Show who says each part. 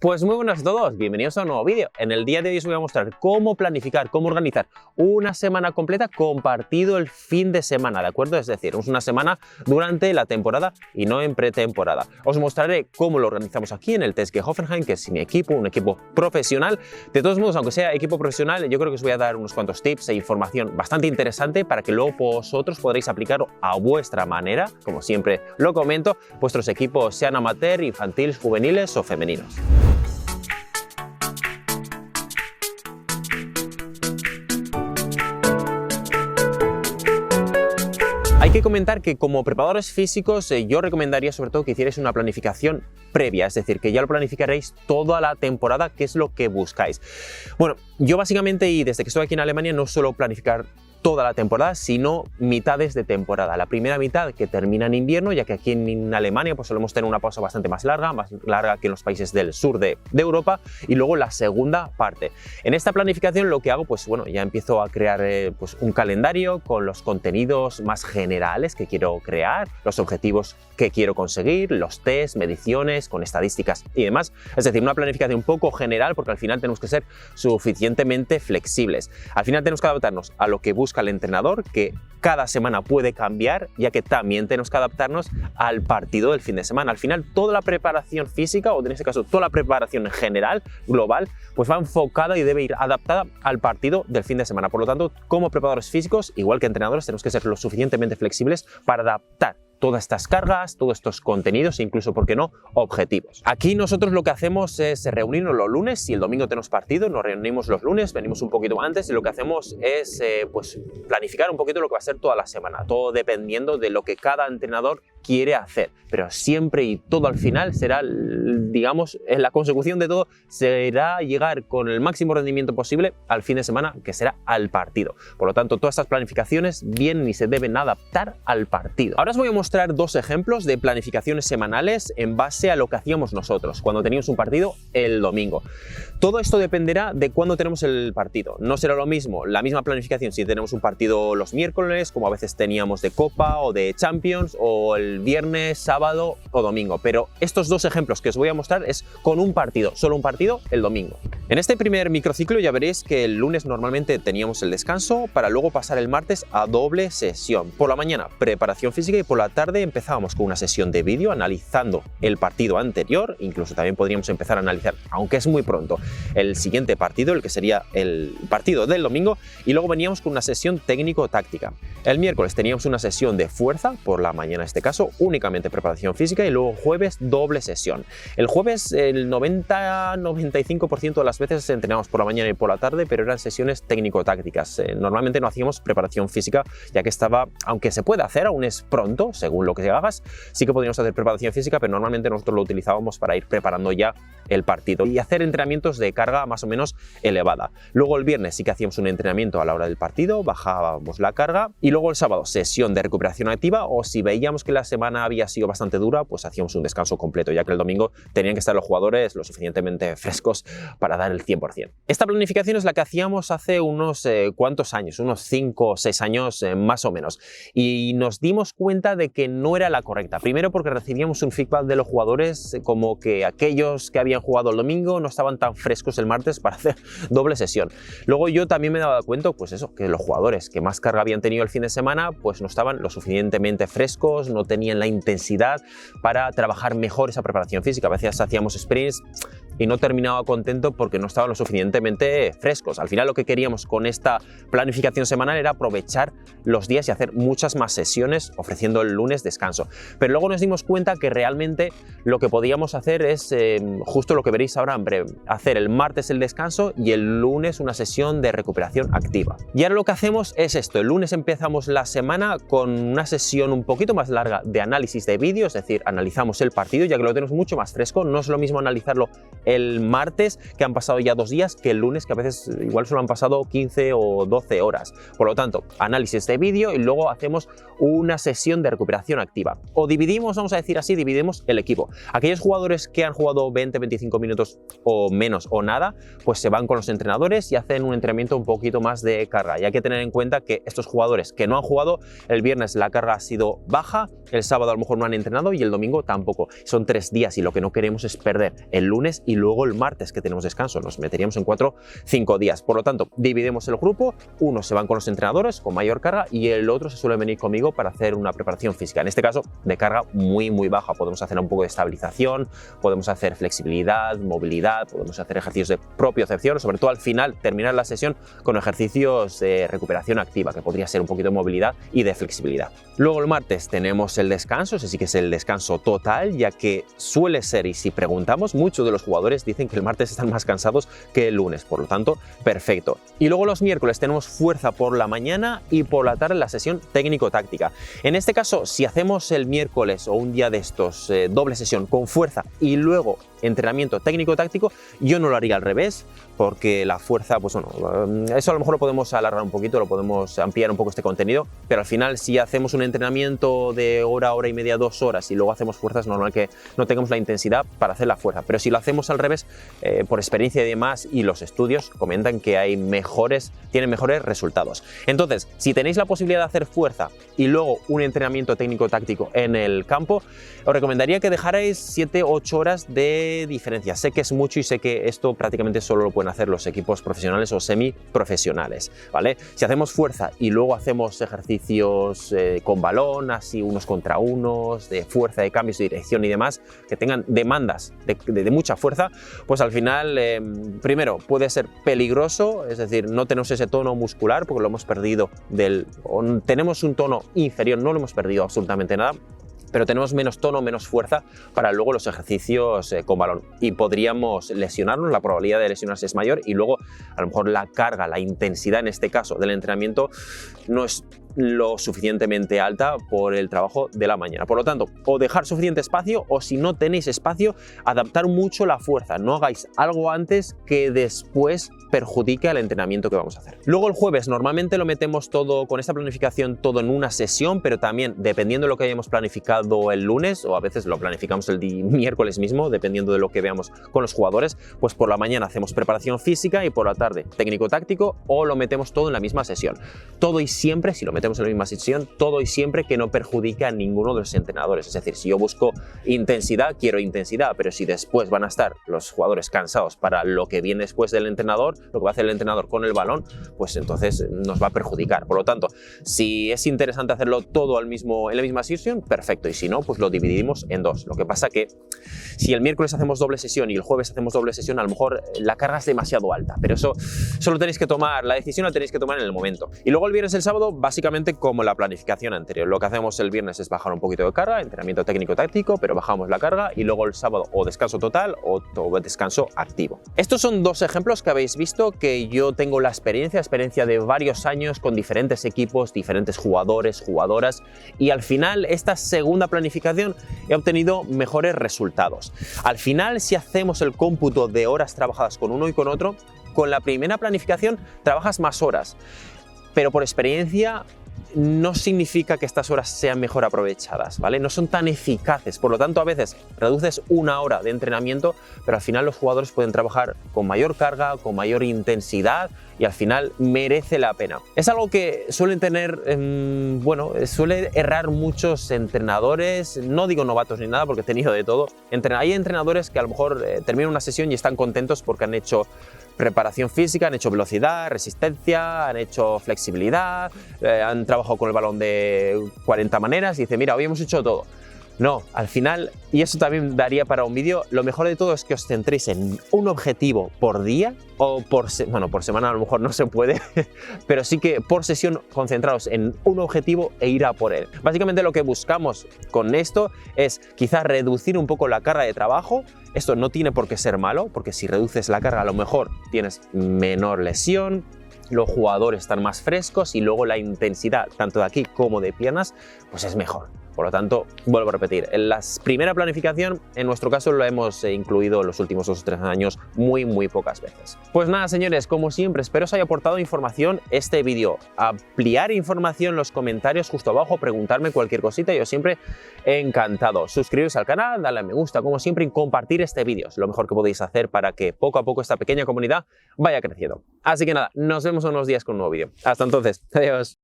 Speaker 1: Pues muy buenas a todos, bienvenidos a un nuevo vídeo. En el día de hoy os voy a mostrar cómo planificar, cómo organizar una semana completa compartido el fin de semana, ¿de acuerdo? Es decir, es una semana durante la temporada y no en pretemporada. Os mostraré cómo lo organizamos aquí en el TSG Hoffenheim, que es mi equipo, un equipo profesional. De todos modos, aunque sea equipo profesional, yo creo que os voy a dar unos cuantos tips e información bastante interesante para que luego vosotros podréis aplicarlo a vuestra manera, como siempre lo comento, vuestros equipos sean amateur, infantiles, juveniles o femeninos. Hay que comentar que como preparadores físicos yo recomendaría sobre todo que hicierais una planificación previa, es decir, que ya lo planificaréis toda la temporada, que es lo que buscáis. Bueno, yo básicamente y desde que estoy aquí en Alemania no suelo planificar toda la temporada, sino mitades de temporada. La primera mitad que termina en invierno, ya que aquí en Alemania pues solemos tener una pausa bastante más larga que en los países del sur de Europa, y luego la segunda parte. En esta planificación lo que hago, pues bueno, ya empiezo a crear pues un calendario con los contenidos más generales que quiero crear, los objetivos que quiero conseguir, los test, mediciones, con estadísticas y demás. Es decir, una planificación un poco general, porque al final tenemos que ser suficientemente flexibles. Al final tenemos que adaptarnos a lo que busca el entrenador, que cada semana puede cambiar, ya que también tenemos que adaptarnos al partido del fin de semana. Al final toda la preparación física, o en este caso toda la preparación en general, global, pues va enfocada y debe ir adaptada al partido del fin de semana. Por lo tanto, como preparadores físicos, igual que entrenadores, tenemos que ser lo suficientemente flexibles para adaptar todas estas cargas, todos estos contenidos e incluso, ¿por qué no?, objetivos. Aquí nosotros lo que hacemos es reunirnos los lunes. Si el domingo tenemos partido, nos reunimos los lunes, venimos un poquito antes y lo que hacemos es pues planificar un poquito lo que va a ser toda la semana, todo dependiendo de lo que cada entrenador quiere hacer, pero siempre y todo al final será, digamos, en la consecución de todo será llegar con el máximo rendimiento posible al fin de semana, que será al partido. Por lo tanto, todas estas planificaciones vienen y se deben adaptar al partido. Ahora os voy a mostrar dos ejemplos de planificaciones semanales en base a lo que hacíamos nosotros cuando teníamos un partido el domingo. Todo esto dependerá de cuándo tenemos el partido. No será lo mismo, la misma planificación si tenemos un partido los miércoles, como a veces teníamos de Copa o de Champions, o el viernes, sábado o domingo. Pero estos dos ejemplos que os voy a mostrar es con un partido, solo un partido el domingo. En este primer microciclo ya veréis que el lunes normalmente teníamos el descanso para luego pasar el martes a doble sesión. Por la mañana preparación física y por la tarde empezábamos con una sesión de vídeo analizando el partido anterior. Incluso también podríamos empezar a analizar, aunque es muy pronto, el siguiente partido, el que sería el partido del domingo, y luego veníamos con una sesión técnico-táctica. El miércoles teníamos una sesión de fuerza, por la mañana en este caso, únicamente preparación física, y luego jueves doble sesión. El jueves el 90-95% de las veces entrenábamos por la mañana y por la tarde, pero eran sesiones técnico-tácticas. Normalmente no hacíamos preparación física, ya que estaba, aunque se puede hacer, aún es pronto, según lo que hagas, sí que podríamos hacer preparación física, pero normalmente nosotros lo utilizábamos para ir preparando ya el partido y hacer entrenamientos de carga más o menos elevada. Luego el viernes sí que hacíamos un entrenamiento a la hora del partido, bajábamos la carga, y luego el sábado sesión de recuperación activa, o si veíamos que la semana había sido bastante dura, pues hacíamos un descanso completo, ya que el domingo tenían que estar los jugadores lo suficientemente frescos para dar el 100%. Esta planificación es la que hacíamos hace unos cuantos años, unos 5 o 6 años más o menos, y nos dimos cuenta de que no era la correcta. Primero porque recibíamos un feedback de los jugadores como que aquellos que habían jugado el domingo no estaban tan frescos el martes para hacer doble sesión. Luego yo también me daba cuenta, pues eso, que los jugadores que más carga habían tenido el fin de semana pues no estaban lo suficientemente frescos, no tenían la intensidad para trabajar mejor esa preparación física. A veces hacíamos sprints y no terminaba contento porque no estaban lo suficientemente frescos. Al final lo que queríamos con esta planificación semanal era aprovechar los días y hacer muchas más sesiones ofreciendo el lunes descanso. Pero luego nos dimos cuenta que realmente lo que podíamos hacer es justo lo que veréis ahora en breve, hacer el martes el descanso y el lunes una sesión de recuperación activa. Y ahora lo que hacemos es esto: el lunes empezamos la semana con una sesión un poquito más larga de análisis de vídeo, es decir, analizamos el partido ya que lo tenemos mucho más fresco. No es lo mismo analizarlo el martes, que han pasado ya 2 días, que el lunes, que a veces igual solo han pasado 15 o 12 horas. Por lo tanto, análisis de vídeo y luego hacemos una sesión de recuperación activa. O dividimos, vamos a decir así, dividimos el equipo. Aquellos jugadores que han jugado 20-25 minutos o menos o nada, pues se van con los entrenadores y hacen un entrenamiento un poquito más de carga. Y hay que tener en cuenta que estos jugadores que no han jugado, el viernes la carga ha sido baja, el sábado a lo mejor no han entrenado y el domingo tampoco. Son 3 días y lo que no queremos es perder el lunes y y luego el martes que tenemos descanso. Nos meteríamos en 4-5 días. Por lo tanto, dividimos el grupo, unos se van con los entrenadores con mayor carga y el otro se suele venir conmigo para hacer una preparación física. En este caso, de carga muy baja. Podemos hacer un poco de estabilización, podemos hacer flexibilidad, movilidad, podemos hacer ejercicios de propiocepción, sobre todo al final terminar la sesión con ejercicios de recuperación activa, que podría ser un poquito de movilidad y de flexibilidad. Luego el martes tenemos el descanso, ese sí que es el descanso total, ya que suele ser, y si preguntamos, muchos de los jugadores dicen que el martes están más cansados que el lunes, por lo tanto, perfecto. Y luego los miércoles tenemos fuerza por la mañana y por la tarde la sesión técnico-táctica. En este caso, si hacemos el miércoles o un día de estos doble sesión con fuerza y luego entrenamiento técnico-táctico, yo no lo haría al revés, porque la fuerza, pues bueno, eso a lo mejor lo podemos alargar un poquito, lo podemos ampliar un poco este contenido, pero al final si hacemos un entrenamiento de hora y media, 2 horas y luego hacemos fuerza, es normal que no tengamos la intensidad para hacer la fuerza. Pero si lo hacemos al revés, por experiencia y demás, y los estudios comentan que tienen mejores resultados. Entonces, si tenéis la posibilidad de hacer fuerza y luego un entrenamiento técnico-táctico en el campo, os recomendaría que dejarais 7-8 horas de diferencia. Sé que es mucho y sé que esto prácticamente solo lo pueden hacer los equipos profesionales o semiprofesionales, ¿vale? Si hacemos fuerza y luego hacemos ejercicios con balón, así unos contra unos, de fuerza, de cambios de dirección y demás, que tengan demandas de mucha fuerza, pues al final, primero, puede ser peligroso, es decir, no tenemos ese tono muscular porque lo hemos perdido o tenemos un tono inferior, no lo hemos perdido absolutamente nada, pero tenemos menos tono, menos fuerza para luego los ejercicios con balón y podríamos lesionarnos, la probabilidad de lesionarse es mayor y luego a lo mejor la carga, la intensidad en este caso del entrenamiento no es lo suficientemente alta por el trabajo de la mañana. Por lo tanto, o dejar suficiente espacio o si no tenéis espacio, adaptar mucho la fuerza. No hagáis algo antes que después perjudique al entrenamiento que vamos a hacer. Luego el jueves normalmente lo metemos todo con esta planificación todo en una sesión, pero también dependiendo de lo que hayamos planificado el lunes o a veces lo planificamos el miércoles mismo, dependiendo de lo que veamos con los jugadores, pues por la mañana hacemos preparación física y por la tarde técnico-táctico o lo metemos todo en la misma sesión. Todo y siempre, si lo metemos en la misma sesión, todo y siempre que no perjudique a ninguno de los entrenadores. Es decir, si yo busco intensidad, quiero intensidad, pero si después van a estar los jugadores cansados para lo que viene después del entrenador, lo que va a hacer el entrenador con el balón, pues entonces nos va a perjudicar. Por lo tanto, si es interesante hacerlo todo en la misma sesión, perfecto, y si no, pues lo dividimos en dos. Lo que pasa que si el miércoles hacemos doble sesión y el jueves hacemos doble sesión, a lo mejor la carga es demasiado alta, pero eso solo tenéis que tomar, la decisión la tenéis que tomar en el momento. Y luego el viernes y el sábado, básicamente como la planificación anterior. Lo que hacemos el viernes es bajar un poquito de carga, entrenamiento técnico-táctico, pero bajamos la carga y luego el sábado o descanso total o descanso activo. Estos son dos ejemplos que habéis visto que yo tengo la experiencia de varios años con diferentes equipos, diferentes jugadores, jugadoras y al final esta segunda planificación he obtenido mejores resultados. Al final, si hacemos el cómputo de horas trabajadas con uno y con otro, con la primera planificación trabajas más horas, pero por experiencia no significa que estas horas sean mejor aprovechadas, ¿vale? No son tan eficaces, por lo tanto a veces reduces una hora de entrenamiento, pero al final los jugadores pueden trabajar con mayor carga, con mayor intensidad y al final merece la pena. Es algo que suelen tener, suele errar muchos entrenadores, no digo novatos ni nada porque he tenido de todo. Hay entrenadores que a lo mejor terminan una sesión y están contentos porque han hecho preparación física, han hecho velocidad, resistencia, han hecho flexibilidad, han trabajado con el balón de 40 maneras y dice, mira, hoy hemos hecho todo. No, al final, y eso también daría para un vídeo, lo mejor de todo es que os centréis en un objetivo por día o por semana a lo mejor no se puede, pero sí que por sesión concentraos en un objetivo e ir a por él. Básicamente lo que buscamos con esto es quizás reducir un poco la carga de trabajo. Esto no tiene por qué ser malo, porque si reduces la carga a lo mejor tienes menor lesión, los jugadores están más frescos y luego la intensidad tanto de aquí como de piernas pues es mejor. Por lo tanto, vuelvo a repetir, en la primera planificación, en nuestro caso lo hemos incluido en los últimos 2 o 3 años muy pocas veces. Pues nada, señores, como siempre, espero os haya aportado información este vídeo. Ampliar información en los comentarios justo abajo, preguntarme cualquier cosita, yo siempre encantado. Suscribiros al canal, darle a me gusta, como siempre, y compartir este vídeo. Es lo mejor que podéis hacer para que poco a poco esta pequeña comunidad vaya creciendo. Así que nada, nos vemos en unos días con un nuevo vídeo. Hasta entonces, adiós.